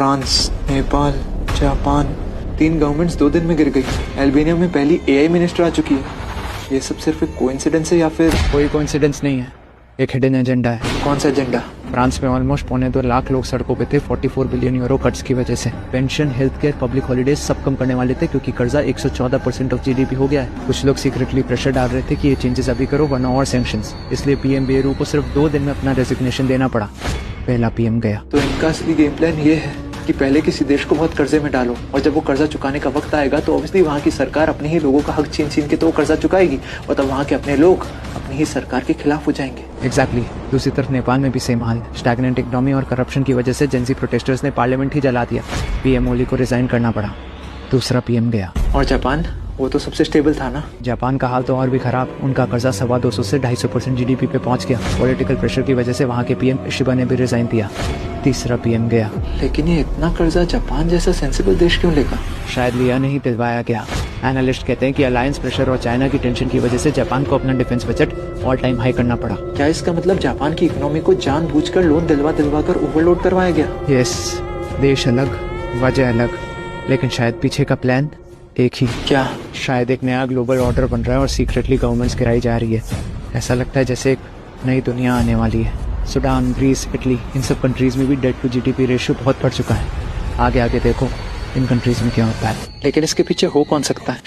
France, Nepal, Japan, 3 governments 2 दिन में गिर गई। अल्बानिया में पहली एआई मिनिस्टर आ चुकी है। ये सब सिर्फ एक कोइंसिडेंस है या फिर कोई कोइंसिडेंस नहीं है, एक हिडन एजेंडा है। कौन सा एजेंडा? फ्रांस में ऑलमोस्ट 2.25 लाख लोग सड़कों पे थे 44 बिलियन यूरो कर्ज की वजह से। Pension, health care, public holidays सब कम करने वाले थे क्योंकि कर्जा 114% ऑफ जीडीपी हो गया है। कुछ लोग सीक्रेटली प्रेशर डाल रहे थे कि ये चेंजेस अभी करो वरना और सैंक्शंस। इसलिए पीएम बेरू को सिर्फ 2 दिन में अपना रेजिग्नेशन देना पड़ा। पहला पीएम गया। तो इनका असली गेम प्लान ये है कि पहले किसी देश को बहुत कर्जे में डालो और जब वो कर्जा चुकाने का वक्त आएगा तो ऑब्वियसली वहाँ की सरकार अपने ही लोगों का हक छीन छीन के तो वो कर्जा चुकाएगी और तब वहाँ के अपने लोग अपनी ही सरकार के खिलाफ हो जाएंगे। एग्जैक्टली। दूसरी तरफ नेपाल में भी सेम हाल। स्टैग्नेंट इकोनॉमी और करप्शन की वजह से जेंजी प्रोटेस्टर्स ने पार्लियामेंट ही जला दिया। पीएम ओली को रिजाइन करना पड़ा। दूसरा पीएम गया। और जापान, वो तो सबसे स्टेबल था ना। जापान का हाल तो और भी खराब। उनका कर्जा 250 से 250% जीडीपी पे पहुंच गया। पॉलिटिकल प्रेशर की वजह से वहाँ के पीएम शिबा ने भी रिजाइन दिया। तीसरा पीएम गया। लेकिन ये इतना कर्जा जापान जैसा सेंसिबल देश क्यों लेगा? शायद लिया नहीं, दिलवाया गया। एनालिस्ट कहते हैं कि अलायंस प्रेशर और चाइना की टेंशन की वजह से जापान को अपना defence budget all time high करना पड़ा। क्या इसका मतलब जापान की इकोनॉमी को जानबूझकर लोन दिलवा कर ओवरलोड करवाया गया? यस, देश अलग, वजह अलग, लेकिन शायद पीछे का प्लान एक ही। क्या? शायद एक नया ग्लोबल ऑर्डर बन रहा है और सीक्रेटली गवर्नमेंट्स गिराई जा रही है। ऐसा लगता है जैसे एक नई दुनिया आने वाली है। सूडान, ग्रीस, इटली, इन सब कंट्रीज में भी डेट टू जीडीपी रेशियो बहुत बढ़ चुका है। आगे आगे देखो इन कंट्रीज में क्या होता है। लेकिन इसके पीछे हो कौन सकता है?